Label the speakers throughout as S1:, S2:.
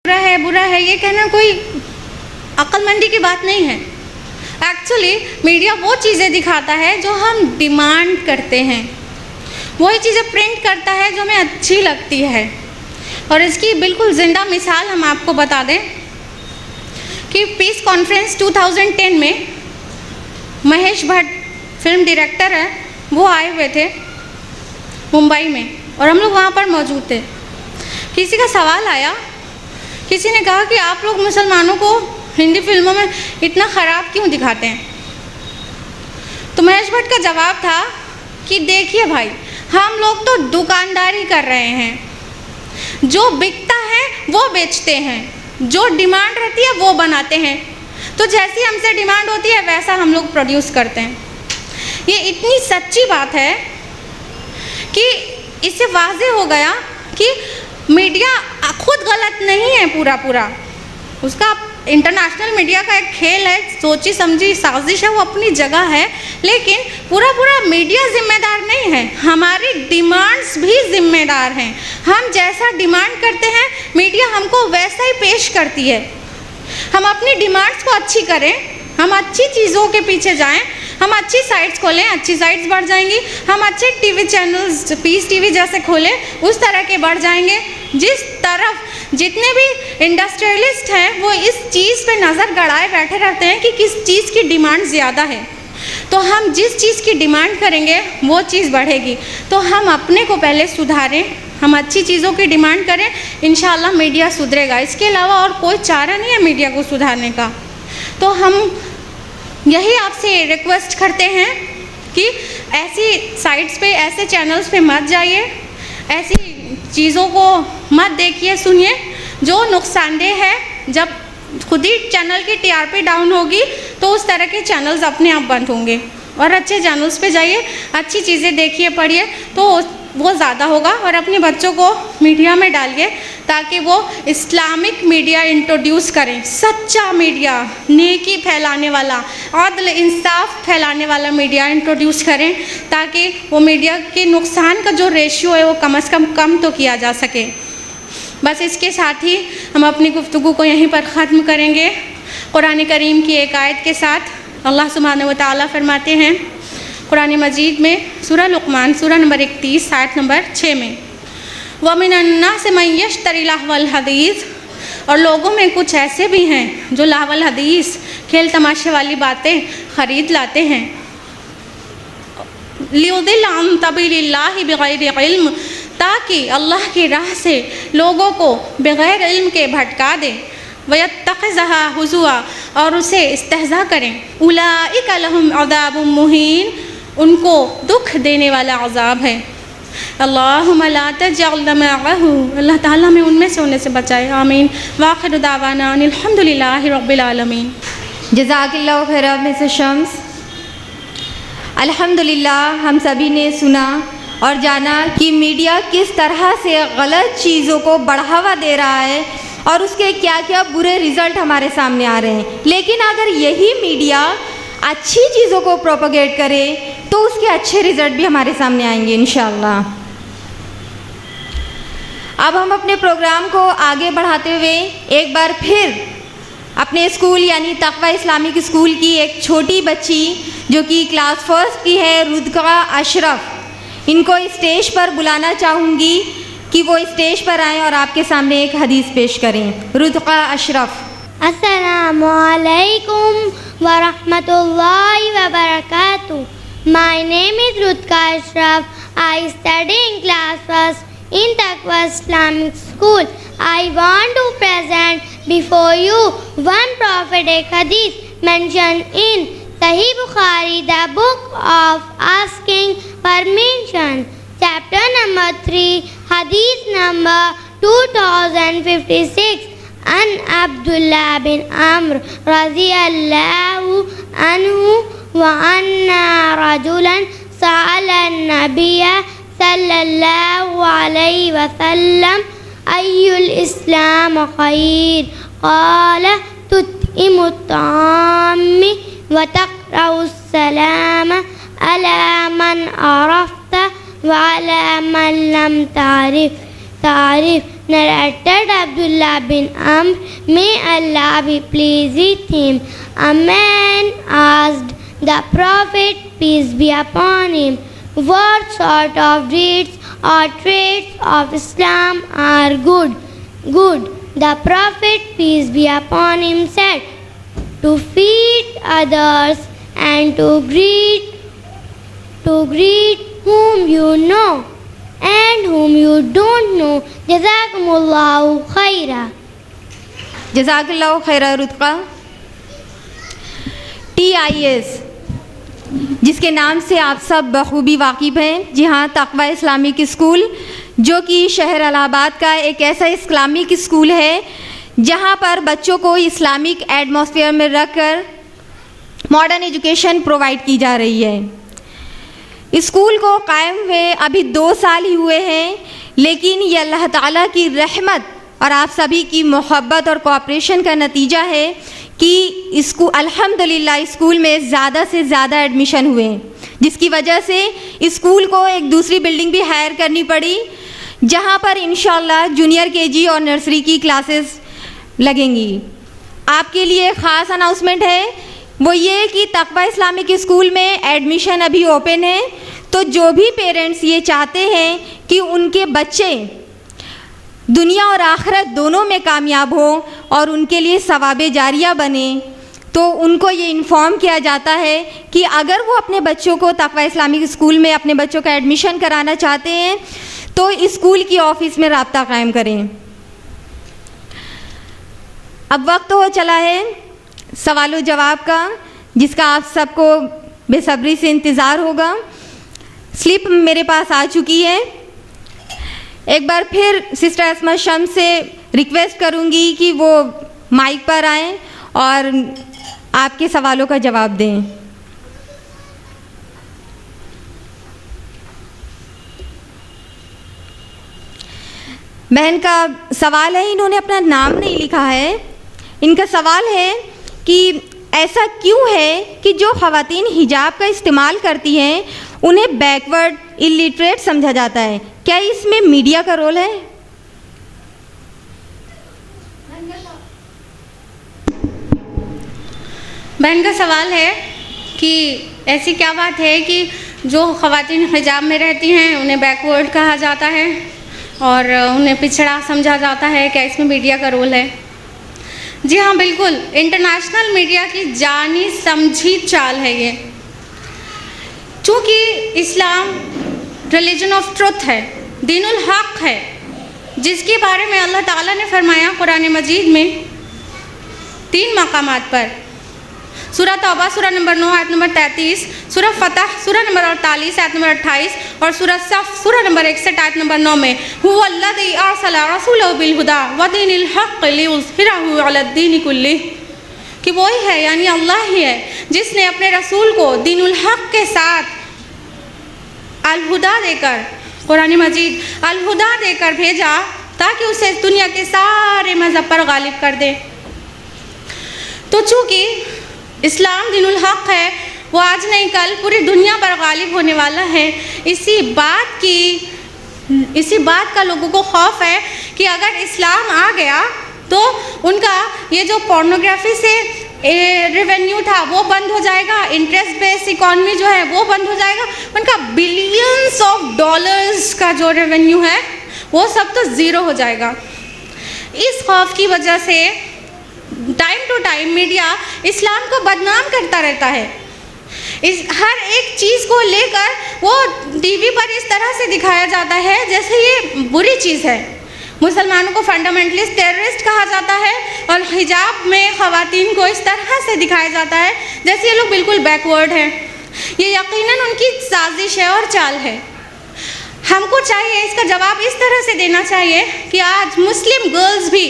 S1: बुरा है ये कहना कोई अक्लमंदी की बात नहीं है। एक्चुअली मीडिया वो चीज़ें दिखाता है जो हम डिमांड करते हैं, वही चीज़ें प्रिंट करता है जो हमें अच्छी लगती है। और इसकी बिल्कुल ज़िंदा मिसाल हम आपको बता दें कि पीस कॉन्फ्रेंस 2010 में महेश भट्ट फिल्म डायरेक्टर है, वो आए हुए थे मुंबई में और हम लोग वहाँ पर मौजूद थे। किसी का सवाल आया, किसी ने कहा कि आप लोग मुसलमानों को हिंदी फिल्मों में इतना ख़राब क्यों दिखाते हैं। तो महेश भट्ट का जवाब था कि देखिए भाई, हम लोग तो दुकानदारी कर रहे हैं, जो बिकता है वो बेचते हैं, जो डिमांड रहती है वो बनाते हैं। तो जैसी हमसे डिमांड होती है वैसा हम लोग प्रोड्यूस करते हैं। ये इतनी सच्ची बात है कि इससे वाज़ेह हो गया कि मीडिया खुद गलत नहीं है पूरा, उसका इंटरनेशनल मीडिया का एक खेल है, सोची समझी साजिश है, वो अपनी जगह है, लेकिन पूरा मीडिया जिम्मेदार नहीं है, हमारी डिमांड्स भी जिम्मेदार हैं। हम जैसा डिमांड करते हैं मीडिया हमको वैसा ही पेश करती है। हम अपनी डिमांड्स को अच्छी करें, हम अच्छी चीज़ों के पीछे जाएं, हम अच्छी साइट्स खोलें, अच्छी साइट्स बढ़ जाएंगी। हम अच्छे टीवी चैनल्स पीस टीवी जैसे खोलें, उस तरह के बढ़ जाएंगे। जिस तरफ जितने भी इंडस्ट्रियलिस्ट हैं वो इस चीज़ पे नज़र गड़ाए बैठे रहते हैं कि किस चीज़ की डिमांड ज़्यादा है, तो हम जिस चीज़ की डिमांड करेंगे वो चीज़ बढ़ेगी। तो हम अपने को पहले सुधारें, हम अच्छी चीज़ों की डिमांड करें, इंशाल्लाह मीडिया सुधरेगा। इसके अलावा और कोई चारा नहीं है मीडिया को सुधारने का। तो हम यही आपसे रिक्वेस्ट करते हैं कि ऐसी साइट्स पे, ऐसे चैनल्स पे मत जाइए, ऐसी चीज़ों को मत देखिए सुनिए जो नुकसानदेह है। जब खुद ही चैनल की टीआरपी डाउन होगी तो उस तरह के चैनल्स अपने आप बंद होंगे, और अच्छे चैनल्स पे जाइए, अच्छी चीज़ें देखिए, पढ़िए, तो वो ज़्यादा होगा। और अपने बच्चों को मीडिया में डालिए ताकि वो इस्लामिक मीडिया इंट्रोड्यूस करें, सच्चा मीडिया, नेकी फैलाने वाला, अदल इंसाफ फैलाने वाला मीडिया इंट्रोड्यूस करें, ताकि वो मीडिया के नुकसान का जो रेशियो है वो कम से कम तो किया जा सके। बस इसके साथ ही हम अपनी गुफ्तगू को यहीं पर ख़त्म करेंगे कुरान करीम की एक आयत के साथ। अल्लाह सुब्हानहू व तआला फरमाते हैं कुरान मजीद में सूरह लुक़मान सूरह नंबर 31 आयत नंबर 6 में, व मिनन्नासि मन यश्तरी लहवल हदीस, और लोगों में कुछ ऐसे भी हैं जो लहवल हदीस, खेल तमाशे वाली बातें ख़रीद लाते हैं। लियुदिल्ल अन सबीलिल्लाहि बिग़ैरि इल्म, ताकि अल्लाह की राह से लोगों को बग़ैर इल्म के भटका दें। वयत्तख़िज़हा हुज़ुआ, और उसे इस्तेहज़ा करें। उलाइका लहुम अज़ाबुम मुहीन, उनको दुख देने वाला अज़ाब है। अल्लाहुम्मा ला तजअलना मअहू, अल्लाह ताला हमें उनमें से होने से बचाए, आमीन। वाखिर दावाना अनिल हम्दुलिल्लाहि रब्बिल आलमीन।
S2: जज़ाकिल्लाहु खैरा मिसेस शम्स। अल्हम्दुलिल्लाह, हम सभी ने सुना और जाना कि मीडिया किस तरह से गलत चीज़ों को बढ़ावा दे रहा है और उसके क्या क्या बुरे रिज़ल्ट हमारे सामने आ रहे हैं। लेकिन अगर यही मीडिया अच्छी चीज़ों को प्रोपेगेट करे तो उसके अच्छे रिज़ल्ट भी हमारे सामने आएंगे इंशाअल्लाह। अब हम अपने प्रोग्राम को आगे बढ़ाते हुए एक बार फिर अपने स्कूल यानी तक़वा इस्लामिक स्कूल की एक छोटी बच्ची जो कि क्लास फर्स्ट की है, रुदका अशरफ, इनको स्टेज पर बुलाना चाहूँगी कि वो स्टेज पर आएँ और आपके सामने एक हदीस पेश करें। रुदका अशरफ।
S3: अस्सलामु अलैकुम व रहमतुल्लाहि व बरकातुहू। My name is Rutka Ashraf. I study in class first in Taqwa Islamic School. I want to present before you one prophetic hadith mentioned in Sahih Bukhari, the book of asking permission, chapter number 3, hadith number 2056. An Abdullah bin Amr radiyallahu anhu wa anna rajulan sa'ala an-nabiyya sallallahu alayhi wa sallam ayyul islam khayr, qala tut'imu at-ta'ami wa taqra'u as-salama ala man arafta wa ala man lam ta'rif narrated Abdullah bin Amr, may Allah be pleased with him. A man asked the Prophet, peace be upon him, what sort of deeds or traits of Islam are good? The Prophet, peace be upon him, said, to feed others and to greet whom you know and whom you don't know. Jazakumullahu khaira.
S2: जज़ाकल्लाहु Khaira रुतक़ा। TIS, जिसके नाम से आप सब बखूबी वाकिफ़ हैं, जी हाँ, तक़वा Islamic school, जो कि शहर इलाहाबाद का एक ऐसा इस्लामिक स्कूल है जहाँ पर बच्चों को इस्लामिक एटमॉस्फेयर में रखकर मॉडर्न एजुकेशन प्रोवाइड की जा रही है। स्कूल को कायम हुए अभी 2 साल ही हुए हैं, लेकिन ये अल्लाह ताला की रहमत और आप सभी की मोहब्बत और कोऑपरेशन का नतीजा है कि इसको अल्हम्दुलिल्लाह स्कूल में ज़्यादा से ज़्यादा एडमिशन हुए, जिसकी वजह से स्कूल को एक दूसरी बिल्डिंग भी हायर करनी पड़ी, जहां पर इंशाल्लाह जूनियर KG और नर्सरी की क्लासेस लगेंगी। आपके लिए ख़ास अनाउंसमेंट है, वो ये कि तक़वा इस्लामिक स्कूल में एडमिशन अभी ओपन है, तो जो भी पेरेंट्स ये चाहते हैं कि उनके बच्चे दुनिया और आखिरत दोनों में कामयाब हो और उनके लिए सवाबे जारिया बने, तो उनको ये इन्फॉर्म किया जाता है कि अगर वो अपने बच्चों को तक़वा इस्लामिक स्कूल में अपने बच्चों का एडमिशन कराना चाहते हैं तो स्कूल की ऑफ़िस में रब्ता कायम करें। अब वक्त हो चला है सवालों जवाब का, जिसका आप सबको बेसब्री से इंतज़ार होगा। स्लिप मेरे पास आ चुकी है। एक बार फिर सिस्टर अस्मा शम्स से रिक्वेस्ट करूंगी कि वो माइक पर आएं और आपके सवालों का जवाब दें। बहन का सवाल है, इन्होंने अपना नाम नहीं लिखा है। इनका सवाल है कि ऐसा क्यों है कि जो ख़वातीन हिजाब का इस्तेमाल करती हैं उन्हें बैकवर्ड इलिटरेट समझा जाता है, क्या इसमें मीडिया का रोल है?
S1: बहन का सवाल है कि ऐसी क्या बात है कि जो ख़वातीन हिजाब में रहती हैं उन्हें बैकवर्ड कहा जाता है और उन्हें पिछड़ा समझा जाता है, क्या इसमें मीडिया का रोल है? जी हाँ, बिल्कुल। इंटरनेशनल मीडिया की जानी समझी चाल है ये। चूँकि इस्लाम रिलीजन ऑफ ट्रुथ है, दीनुल हक़ है, जिसके बारे में अल्लाह ताला ने फरमाया कुरान मजीद में 3 मकामात पर, सूरह तौबा सूरह नंबर 9 आयत नंबर 33, सूरह फतह सूरह नंबर 48 आयत नंबर 28 और सूरह सफ सूरह नंबर 61 आयत नंबर 9 में हुवल्लज़ी अरसला रसूलहु बिल हुदा व दीनिल हक़्क़ लियुज़हिरहु अलद्दीनि कुल्लिह, कि वही है यानी अल्लाह ही है जिसने अपने रसूल को दीनुल हक़ के साथ अल-हुदा देकर, कुरान मजीद अल-हुदा देकर भेजा ताकि उसे दुनिया के सारे मज़हब पर गालिब कर दे। तो चूँकि इस्लाम दीनुल हक़ है, वो आज नहीं कल पूरी दुनिया पर गालिब होने वाला है। इसी बात का लोगों को खौफ है कि अगर इस्लाम आ गया तो उनका ये जो पोर्नोग्राफी से रेवेन्यू था वो बंद हो जाएगा, इंटरेस्ट बेस्ड इकॉनमी जो है वो बंद हो जाएगा, उनका बिलियंस ऑफ डॉलर्स का जो रेवेन्यू है वो सब तो ज़ीरो हो जाएगा। इस खौफ की वजह से टाइम टू टाइम मीडिया इस्लाम को बदनाम करता रहता है। इस हर एक चीज़ को लेकर वो टीवी पर इस तरह से दिखाया जाता है जैसे ये बुरी चीज़ है। मुसलमानों को फंडामेंटलिस्ट टेररिस्ट कहा जाता है और हिजाब में ख़वातीन को इस तरह से दिखाया जाता है जैसे ये लोग बिल्कुल बैकवर्ड हैं। ये यकीनन उनकी साजिश है और चाल है। हमको चाहिए इसका जवाब इस तरह से देना चाहिए कि आज मुस्लिम गर्ल्स भी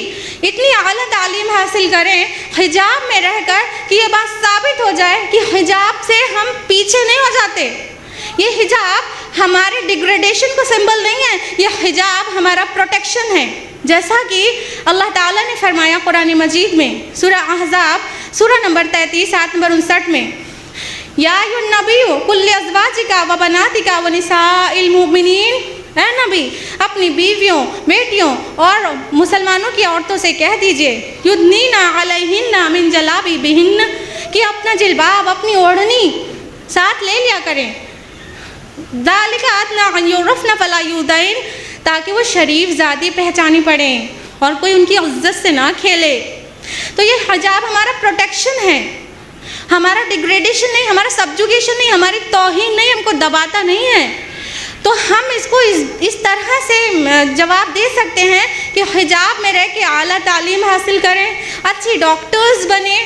S1: इतनी आला तालीम हासिल करें हिजाब में रहकर कि ये बात साबित हो जाए कि हिजाब से हम पीछे नहीं हो जाते। ये हिजाब हमारे डिग्रेडेशन का सिंबल नहीं है, ये हिजाब हमारा प्रोटेक्शन है। जैसा कि अल्लाह ताला ने फरमाया कुरान मजीद में सूरह अहज़ाब सूरह नंबर 33 आयत नंबर 59 में, या अय्युहन नबिय्यु कुल लिअज़वाजिका व बनातिका व निसाइल मुमिनीन, ऐ नबी, अपनी बीवियों, बेटियों और मुसलमानों की औरतों से कह दीजिए, युदनीना अलैहिन्ना मिन जलाबिबिहिन्न, कि अपना जिल्बाब, अपनी ओढ़नी साथ ले लिया करें। ज़ालिका अदना अन युरफ़्ना फ़ला युज़ैन, ताकि वो शरीफ ज़ाती पहचानी पड़ें और कोई उनकी इज्जत से ना खेले। तो ये हिजाब हमारा प्रोटेक्शन है, हमारा डिग्रेडेशन नहीं, हमारा सब्जुगेशन नहीं, हमारी तौहीन नहीं, हमको दबाता नहीं है। तो हम इसको इस तरह से जवाब दे सकते हैं कि हिजाब में रह के आला तालीम हासिल करें, अच्छे डॉक्टर्स बने,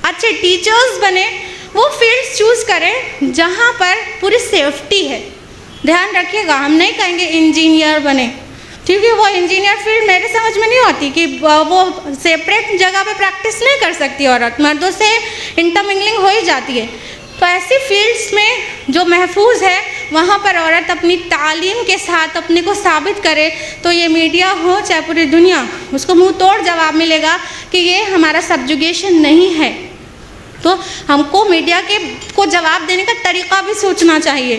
S1: अच्छे टीचर्स बने, वो फील्ड्स चूज़ करें जहाँ पर पूरी सेफ्टी है। ध्यान रखिएगा, हम नहीं कहेंगे इंजीनियर बने, क्योंकि वो इंजीनियर फील्ड मेरे समझ में नहीं आती कि वो सेपरेट जगह पे प्रैक्टिस नहीं कर सकती औरत, मर्दों से इंटरमिंगलिंग हो ही जाती है। तो ऐसी फील्ड्स में जो महफूज है वहाँ पर औरत अपनी तालीम के साथ अपने को साबित करे, तो ये मीडिया हो चाहे पूरी दुनिया, उसको मुंह तोड़ जवाब मिलेगा कि ये हमारा सब्जुगेशन नहीं है। तो हमको मीडिया को जवाब देने का तरीक़ा भी सोचना चाहिए।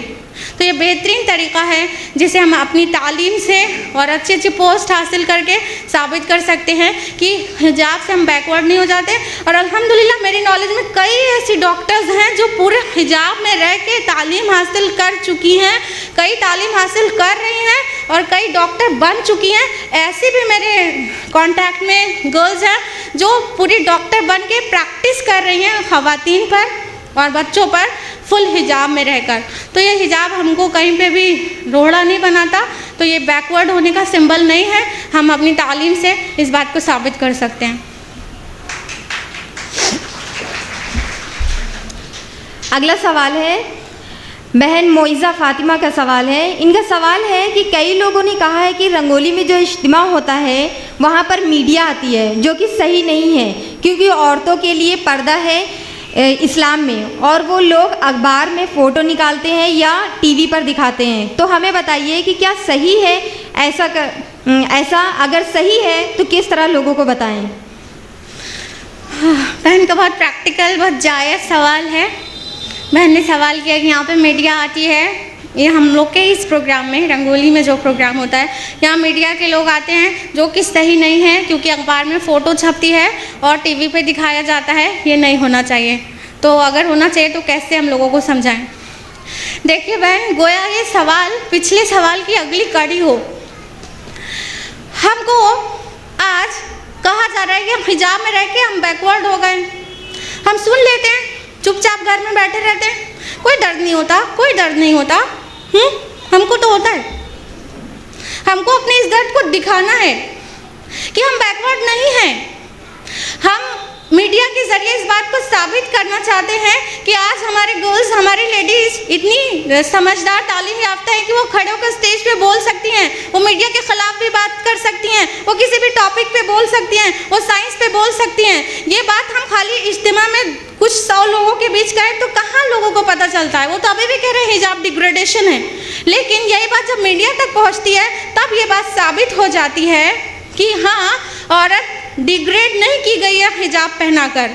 S1: तो ये बेहतरीन तरीक़ा है जिसे हम अपनी तालीम से और अच्छी अच्छी पोस्ट हासिल करके साबित कर सकते हैं कि हिजाब से हम बैकवर्ड नहीं हो जाते। और अल्हम्दुलिल्लाह मेरी नॉलेज में कई ऐसी डॉक्टर्स हैं जो पूरे हिजाब में रह के तालीम हासिल कर चुकी हैं, कई तालीम हासिल कर रही हैं और कई डॉक्टर बन चुकी हैं। ऐसे भी मेरे कॉन्टैक्ट में गर्ल्स हैं जो पूरी डॉक्टर बन के प्रैक्टिस कर रही हैं ख़वातीन पर और बच्चों पर फुल हिजाब में रहकर। तो ये हिजाब हमको कहीं पे भी रोड़ा नहीं बनाता, तो ये बैकवर्ड होने का सिंबल नहीं है। हम अपनी तालीम से इस बात को साबित कर सकते हैं।
S2: अगला सवाल है बहन मोइज़ा फ़ातिमा का सवाल है। इनका सवाल है कि कई लोगों ने कहा है कि रंगोली में जो इज्तिमा होता है वहाँ पर मीडिया आती है, जो कि सही नहीं है, क्योंकि औरतों के लिए पर्दा है इस्लाम में, और वो लोग अखबार में फ़ोटो निकालते हैं या टीवी पर दिखाते हैं। तो हमें बताइए कि क्या सही है ऐसा अगर सही है तो किस तरह लोगों को बताएं।
S1: बहन का बहुत प्रैक्टिकल, बहुत जायज़ सवाल है। बहन ने सवाल किया कि यहाँ पे मीडिया आती है, ये हम लोग के इस प्रोग्राम में, रंगोली में जो प्रोग्राम होता है, यहाँ मीडिया के लोग आते हैं, जो कि सही नहीं है, क्योंकि अखबार में फ़ोटो छपती है और टीवी पे दिखाया जाता है। ये नहीं होना चाहिए। तो अगर होना चाहिए तो कैसे हम लोगों को समझाएं। देखिए बहन, गोया ये सवाल पिछले सवाल की अगली कड़ी हो। हमको आज कहा जा रहा है कि हम हिजाब में रह के हम बैकवर्ड हो गए। हम सुन लेते हैं, चुपचाप घर में बैठे रहते हैं, कोई दर्द नहीं होता, कोई दर्द नहीं होता। हमको तो होता है। हमको अपने इस दर्द को दिखाना है कि हम बैकवर्ड नहीं हैं। हम मीडिया के ज़रिए इस बात को साबित करना चाहते हैं कि आज हमारे गर्ल्स, हमारी लेडीज़ इतनी समझदार, तालीम याफ्ता है कि वो खड़े होकर स्टेज पे बोल सकती हैं, वो मीडिया के ख़िलाफ़ भी बात कर सकती हैं, वो किसी भी टॉपिक पे बोल सकती हैं, वो साइंस पे बोल सकती हैं। ये बात हम खाली इज्तिमा में कुछ 100 लोगों के बीच करें तो कहाँ लोगों को पता चलता है। वो तो अभी भी कह रहे हैं हिजाब डिग्रेडेशन है, लेकिन यही बात जब मीडिया तक पहुँचती है तब ये बात साबित हो जाती है कि हाँ, औरत डिग्रेड नहीं की गई है हिजाब पहनाकर।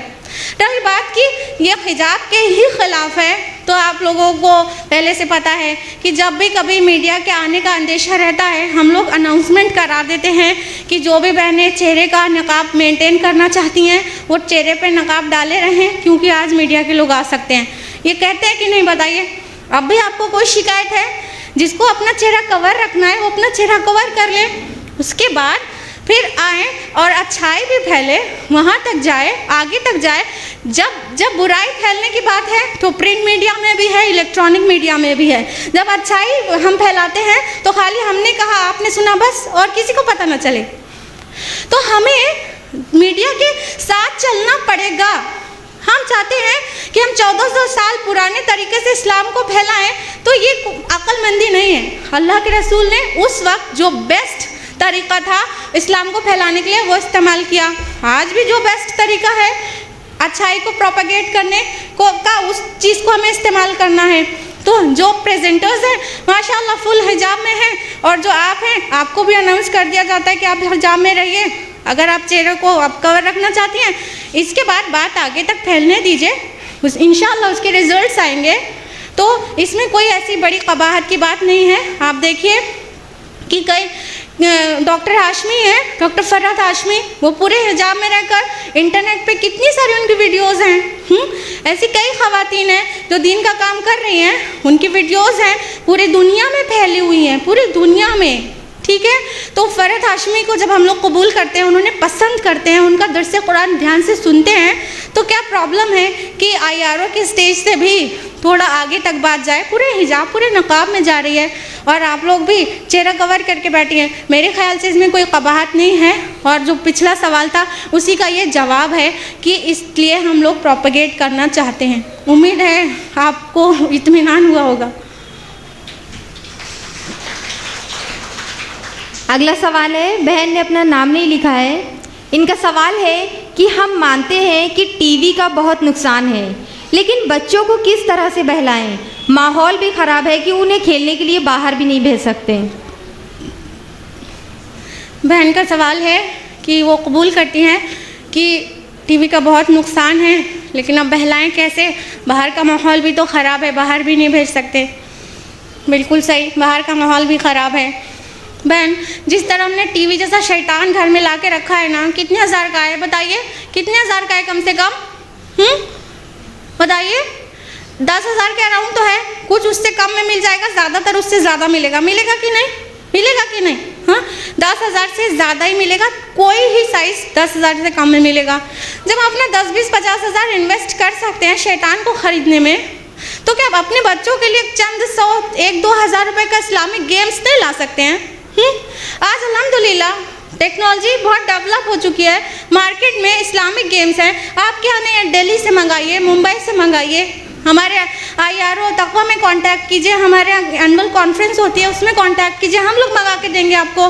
S1: रही बात कि ये हिजाब के ही ख़िलाफ़ है, तो आप लोगों को पहले से पता है कि जब भी कभी मीडिया के आने का अंदेशा रहता है, हम लोग अनाउंसमेंट करा देते हैं कि जो भी बहनें चेहरे का नकाब मेंटेन करना चाहती हैं वो चेहरे पे नकाब डाले रहें, क्योंकि आज मीडिया के लोग आ सकते हैं। ये कहते हैं कि नहीं, बताइए। अब भी आपको कोई शिकायत है, जिसको अपना चेहरा कवर रखना है वो अपना चेहरा कवर कर ले, उसके बाद फिर आए और अच्छाई भी फैले, वहाँ तक जाए, आगे तक जाए। जब बुराई फैलने की बात है तो प्रिंट मीडिया में भी है, इलेक्ट्रॉनिक मीडिया में भी है। जब अच्छाई हम फैलाते हैं तो खाली हमने कहा, आपने सुना, बस, और किसी को पता न चले। तो हमें मीडिया के साथ चलना पड़ेगा। हम चाहते हैं कि हम 1400 साल पुराने तरीके से इस्लाम को फैलाएं, तो ये अक्लमंदी नहीं है। अल्लाह के रसूल ने उस वक्त जो बेस्ट तरीका था इस्लाम को फैलाने के लिए वो इस्तेमाल किया। आज भी जो बेस्ट तरीका है अच्छाई को प्रोपेगेट करने का, उस चीज़ को हमें इस्तेमाल करना है। तो जो प्रेजेंटर्स हैं माशाल्लाह फुल हिजाब में हैं, और जो आप हैं आपको भी अनाउंस कर दिया जाता है कि आप हिजाब में रहिए अगर आप चेहरे को आप कवर रखना चाहती हैं। इसके बाद बात आगे तक फैलने दीजिए, इंशाल्लाह उसके रिजल्ट्स आएंगे। तो इसमें कोई ऐसी बड़ी कबाहत की बात नहीं है। आप देखिए कि कई डॉक्टर हाशमी है, डॉक्टर फरहत हाशमी, वो पूरे हिजाब में रहकर इंटरनेट पे कितनी सारी उनकी वीडियोस हैं। ऐसी कई ख़वातीन हैं जो दीन का काम कर रही हैं, उनकी वीडियोस हैं पूरी दुनिया में फैली हुई हैं, पूरी दुनिया में, ठीक है। तो फरहत हाशमी को जब हम लोग कबूल करते हैं, उन्होंने पसंद करते हैं, उनका दर्स कुरान ध्यान से सुनते हैं, तो क्या प्रॉब्लम है कि IRO के स्टेज से भी थोड़ा आगे तक बात जाए। पूरे हिजाब पूरे नकाब में जा रही है और आप लोग भी चेहरा कवर करके बैठी हैं। मेरे ख्याल से इसमें कोई कबाहत नहीं है। और जो पिछला सवाल था उसी का ये जवाब है कि इसलिए हम लोग प्रोपेगेट करना चाहते हैं। उम्मीद है आपको इत्मीनान हुआ होगा।
S2: अगला सवाल है, बहन ने अपना नाम नहीं लिखा है। इनका सवाल है कि हम मानते हैं कि टीवी का बहुत नुकसान है, लेकिन बच्चों को किस तरह से बहलाएं? माहौल भी ख़राब है कि उन्हें खेलने के लिए बाहर भी नहीं भेज सकते।
S1: बहन का सवाल है कि वो कबूल करती हैं कि टीवी का बहुत नुकसान है, लेकिन अब बहलाएं कैसे? बाहर का माहौल भी तो ख़राब है, बाहर भी नहीं भेज सकते। बिल्कुल सही, बाहर का माहौल भी ख़राब है। बहन, जिस तरह हमने टीवी जैसा शैतान घर में ला के रखा है ना, कितने हज़ार का है बताइए? कितने हज़ार का है कम से कम? बताइए। 10,000 के अराउंड तो है, कुछ उससे कम में मिल जाएगा, ज़्यादातर उससे ज़्यादा मिलेगा। मिलेगा कि नहीं? मिलेगा कि नहीं? हाँ, 10,000 से ज़्यादा ही मिलेगा, कोई ही साइज़ 10,000 से कम में मिलेगा। जब हम अपना 10, 20, 50,000 इन्वेस्ट कर सकते हैं शैतान को ख़रीदने में, तो क्या आप अपने बच्चों के लिए चंद 100, 1-2 हज़ार रुपये का इस्लामिक गेम्स नहीं ला सकते हैं? आज अल्हम्दुलिल्लाह टेक्नोलॉजी बहुत डेवलप हो चुकी है, मार्केट में इस्लामिक गेम्स हैं। आप क्या नहीं, दिल्ली से मंगाइए, मुंबई से मंगाइए, हमारे IRO तकवा में कांटेक्ट कीजिए, हमारे एनुअल कॉन्फ्रेंस होती है उसमें कांटेक्ट कीजिए, हम लोग मंगा के देंगे आपको।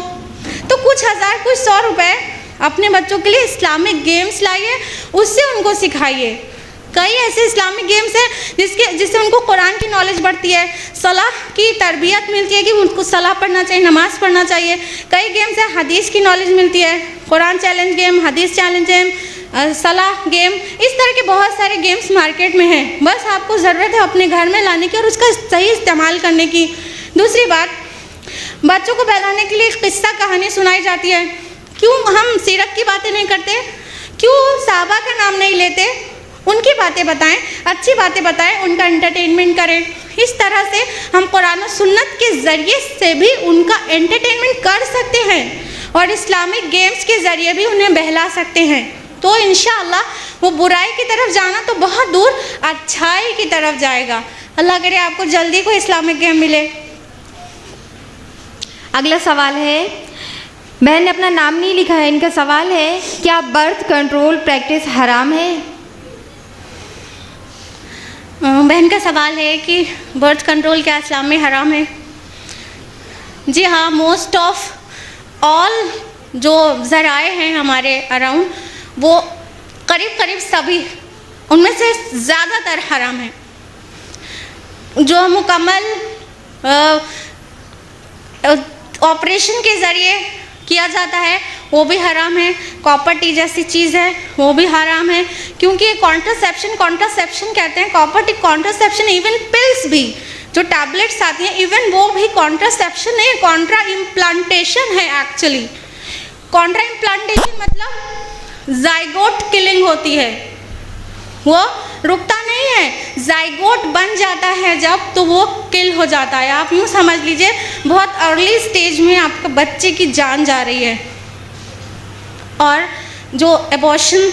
S1: तो कुछ हज़ार, कुछ 100 रुपये अपने बच्चों के लिए इस्लामिक गेम्स लाइए, उससे उनको सिखाइए। कई ऐसे इस्लामिक गेम्स हैं जिससे उनको कुरान की नॉलेज बढ़ती है, सलाह की तरबियत मिलती है कि उनको सलाह पढ़ना चाहिए, नमाज़ पढ़ना चाहिए। कई गेम्स हैं हदीस की नॉलेज मिलती है, कुरान चैलेंज गेम, हदीस चैलेंज गेम, सलाह गेम, इस तरह के बहुत सारे गेम्स मार्केट में हैं। बस आपको ज़रूरत है अपने घर में लाने की और उसका सही इस्तेमाल करने की। दूसरी बात, बच्चों को बहलाने के लिए किस्सा कहानी सुनाई जाती है। क्यों हम सीरत की बातें नहीं करते? क्यों सहाबा का नाम नहीं लेते? उनकी बातें बताएं, अच्छी बातें बताएं, उनका एंटरटेनमेंट करें। इस तरह से हम कुरान और सुन्नत के ज़रिए से भी उनका एंटरटेनमेंट कर सकते हैं और इस्लामिक गेम्स के ज़रिए भी उन्हें बहला सकते हैं। तो इंशाअल्लाह वो बुराई की तरफ जाना तो बहुत दूर, अच्छाई की तरफ जाएगा। अल्लाह करे आपको जल्दी कोई इस्लामिक गेम मिले।
S2: अगला सवाल है, बहन ने अपना नाम नहीं लिखा है। इनका सवाल है, क्या बर्थ कंट्रोल प्रैक्टिस हराम है?
S1: बहन का सवाल है कि बर्थ कंट्रोल क्या इस्लाम में हराम है? जी हाँ, मोस्ट ऑफ ऑल जो ज़राए हैं हमारे अराउंड, वो करीब सभी, उनमें से ज़्यादातर हराम है। जो मुकम्मल ऑपरेशन के ज़रिए किया जाता है वो भी हराम है। कॉपर टी जैसी चीज़ है वो भी हराम है, क्योंकि कॉन्ट्रासेप्शन कहते हैं, copper T contraception, even pills भी जो टैबलेट्स आती हैं, इवन वो भी कॉन्ट्रासेप्शन है, कॉन्ट्रा इम्प्लांटेशन है। एक्चुअली कॉन्ट्रा इम्प्लांटेशन मतलब जाइगोट किलिंग होती है, वो रुकता नहीं है, जाइगोट बन जाता है जब, तो वो किल हो जाता है। आप यूँ समझ लीजिए बहुत अर्ली स्टेज में आपका बच्चे की जान जा रही है। और जो एबॉर्शन,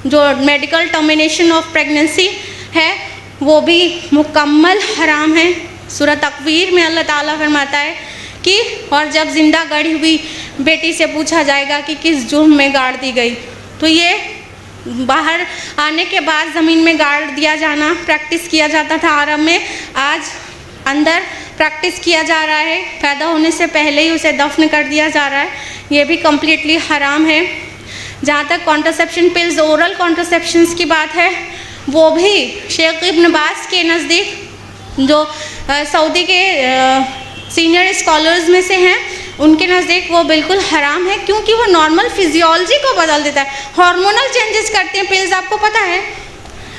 S1: जो मेडिकल टर्मिनेशन ऑफ प्रेगनेंसी है, वो भी मुकम्मल हराम है। सूरह तकवीर में अल्लाह ताला फरमाता है कि और जब जिंदा गढ़ी हुई बेटी से पूछा जाएगा कि किस जुर्म में गाड़ दी गई, तो ये बाहर आने के बाद ज़मीन में गाड़ दिया जाना प्रैक्टिस किया जाता था अरब में, आज अंदर प्रैक्टिस किया जा रहा है, पैदा होने से पहले ही उसे दफन कर दिया जा रहा है। ये भी कम्प्लीटली हराम है। जहाँ तक कॉन्ट्रासेप्शन पिल्स, ओरल कॉन्ट्रासेप्शंस की बात है, वो भी शेख इब्न बास के नज़दीक, जो सऊदी के सीनियर स्कॉलर्स में से हैं, उनके नज़दीक वो बिल्कुल हराम है, क्योंकि वो नॉर्मल फिजियोलॉजी को बदल देता है, हार्मोनल चेंजेस करते हैं पिल्स। आपको पता है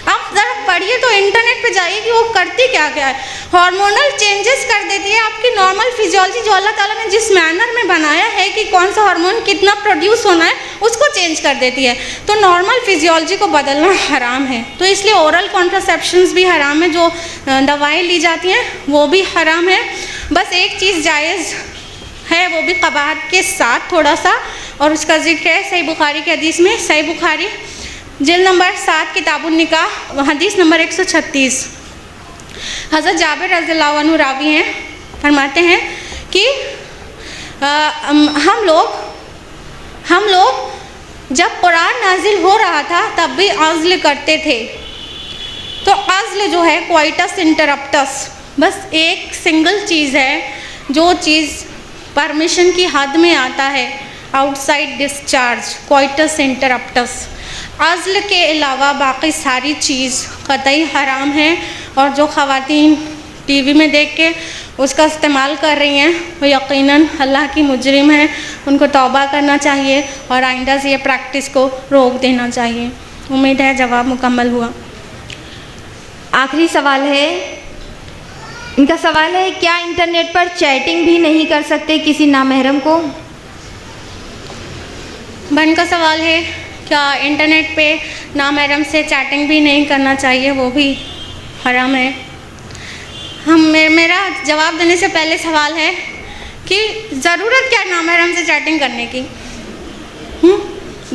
S1: आप ज़रा पढ़िए तो इंटरनेट पे जाइए कि वो करती क्या क्या है। हार्मोनल चेंजेस कर देती है आपकी नॉर्मल फिजियोलॉजी जो अल्लाह ताला ने जिस मैनर में बनाया है कि कौन सा हार्मोन कितना प्रोड्यूस होना है उसको चेंज कर देती है। तो नॉर्मल फिजियोलॉजी को बदलना हराम है। तो इसलिए ओरल कॉन्ट्रासेप्शंस भी हराम है, जो दवाएँ ली जाती हैं वो भी हराम है। बस एक चीज़ जायज़ है, वो भी क़बाहत के साथ थोड़ा सा, और उसका जिक्र है सही बुखारी की हदीस में। सही बुखारी जिल्द नंबर 7 किताबुन निकाह हदीस नंबर 136। हज़रत जाबिर रज़ियल्लाहु अन्हु रावी हैं, फरमाते हैं कि हम लोग जब कुरान नाजिल हो रहा था तब भी अज़्ल करते थे। तो अज़्ल जो है क्वाइटस इंटरप्टस, बस एक सिंगल चीज़ है जो चीज़ परमिशन की हद में आता है, आउटसाइड डिस्चार्ज, क्वाइटस इंटरप्टस। अज़्ल के अलावा बाकी सारी चीज़ क़तई हराम है, और जो ख़वातीन टीवी में देख के उसका इस्तेमाल कर रही हैं वो यकीनन अल्लाह की मुजरिम है। उनको तौबा करना चाहिए और आइंदा से ये प्रैक्टिस को रोक देना चाहिए। उम्मीद है जवाब मुकम्मल हुआ।
S2: आखिरी सवाल है, इनका सवाल है, क्या इंटरनेट पर चैटिंग भी नहीं कर सकते किसी नामहरम को?
S1: बहन का सवाल है, क्या इंटरनेट पे नामहरम से चैटिंग भी नहीं करना चाहिए, वो भी हराम है? मेरा जवाब देने से पहले सवाल है कि ज़रूरत क्या है नामहरम से चैटिंग करने की?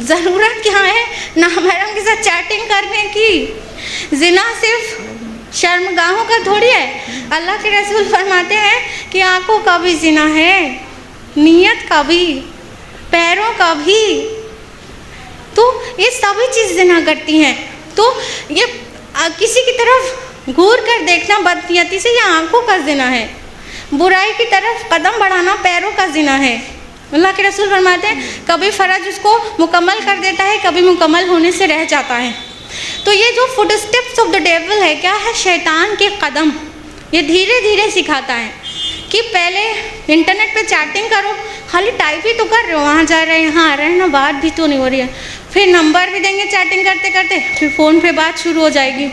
S1: ज़रूरत क्या है नामहरम के साथ चैटिंग करने की? ज़िना सिर्फ शर्मगाहों का थोड़ी है। अल्लाह के रसूल फरमाते हैं कि आँखों का भी ज़िना है, नीयत का भी, पैरों का भी। तो ये सभी चीज़ ज़िना करती हैं। तो ये किसी की तरफ घूर कर देखना बदनीयती से, ये आँखों का ज़िना है। बुराई की तरफ कदम बढ़ाना पैरों का ज़िना है। अल्लाह के रसूल फरमाते हैं कभी फ़र्ज उसको मुकम्मल कर देता है, कभी मुकम्मल होने से रह जाता है। तो ये जो foot steps of the devil है, क्या है? शैतान के कदम। ये धीरे धीरे सिखाता है कि पहले इंटरनेट पे चैटिंग करो, खाली टाइप ही तो कर रहे हो, वहाँ जा रहे हैं यहाँ आ रहे हैं ना, बात भी तो नहीं हो रही है। फिर नंबर भी देंगे चैटिंग करते करते, फिर फ़ोन पे बात शुरू हो जाएगी।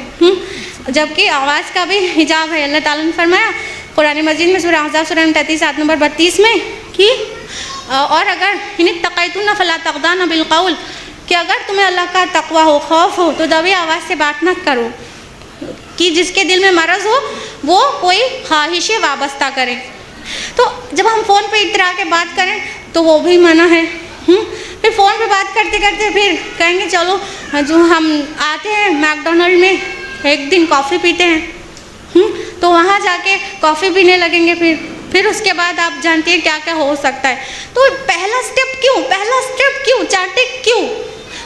S1: जबकि आवाज़ का भी हिजाब है। अल्लाह ताला ने फरमाया कुरान मजीद में सूरह अहज़ाब सूरह 33 आयत नंबर 32 में कि और अगर इन तक़ैतुन फ़ला तग़दान बिलक़ौल, कि अगर तुम्हें अल्लाह का तक़वा हो, खौफ हो, तो दबी आवाज़ से बात मत करो, कि जिसके दिल में मरज़ हो वो कोई ख्वाहिशें वाबस्ता करे। तो जब हम फ़ोन पे इतरा के बात करें तो वो भी मना है। फिर फ़ोन पे बात करते करते फिर कहेंगे चलो जो हम आते हैं मैकडोनल्ड में एक दिन कॉफ़ी पीते हैं, तो वहाँ जाके कॉफ़ी पीने लगेंगे। फिर उसके बाद आप जानती हैं क्या क्या हो सकता है। तो पहला स्टेप क्यों चैटिंग क्यों?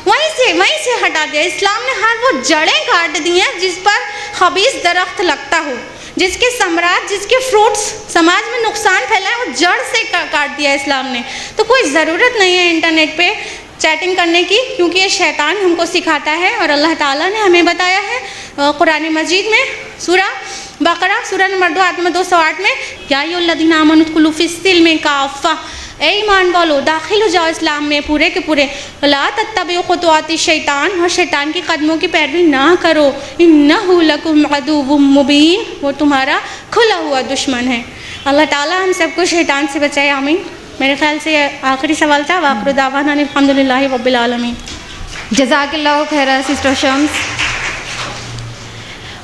S1: वहीं से हटा दिया। इस्लाम ने हर वो जड़ें काट दी हैं जिस पर खबीस दरख्त लगता हो, जिसके जिसके फ्रूट्स समाज में नुकसान फैलाए, वो जड़ से काट दिया इस्लाम ने। तो कोई ज़रूरत नहीं है इंटरनेट पे चैटिंग करने की, क्योंकि ये शैतान हमको सिखाता है। और अल्लाह ताला ने हमें बताया है कुरान मजीद में सूरह बकरा सूरह नंबर 2 आयत नंबर 208 में, या अय्युहल्लज़ीना आमनू उदखुलू फ़िस्सिल्मि काफ़्फ़ा, ए ईमान वालो दाखिल हो जाओ इस्लाम में पूरे के पूरे। ला तत्तबिउ खुतुवाति शैतान, और शैतान के कदमों की पैरवी ना करो। इन्नहु लकुम अदुव्वुम मुबीन, वो तुम्हारा खुला हुआ दुश्मन है। अल्लाह ताला हम सबको शैतान से बचाए, आमीन। मेरे ख्याल से आखिरी सवाल था। वाखिरु दावाना अल्हम्दुलिल्लाहि रब्बिल आलमीन।
S2: जज़ाकल्लाहु खैरा सिस्टर शम्स।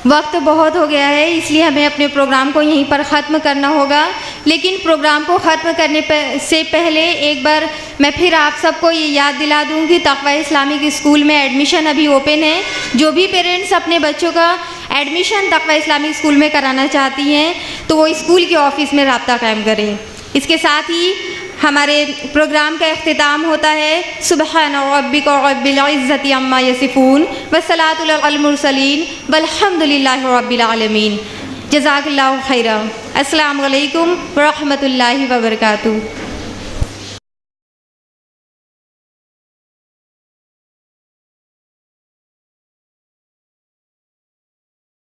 S2: वक्त बहुत हो गया है, इसलिए हमें अपने प्रोग्राम को यहीं पर ख़त्म करना होगा। लेकिन प्रोग्राम को ख़त्म करने से पहले एक बार मैं फिर आप सबको ये याद दिला दूँ कि तक़वा इस्लामिक स्कूल में एडमिशन अभी ओपन है। जो भी पेरेंट्स अपने बच्चों का एडमिशन तक़वा इस्लामिक स्कूल में कराना चाहती हैं तो वो स्कूल के ऑफ़िस में रब्ता कायम करें। इसके साथ ही हमारे प्रोग्राम का इख्तिताम होता है। सुब्हान रब्बिका रब्बिल इज़्ज़ति अम्मा यसिफ़ून वस्सलातु अलल मुरसलीन वल्हम्दुलिल्लाहि रब्बिल आलमीन। जज़ाकल्लाहु खैरा। अस्सलामु अलैकुम व रहमतुल्लाहि व बरकातुहू।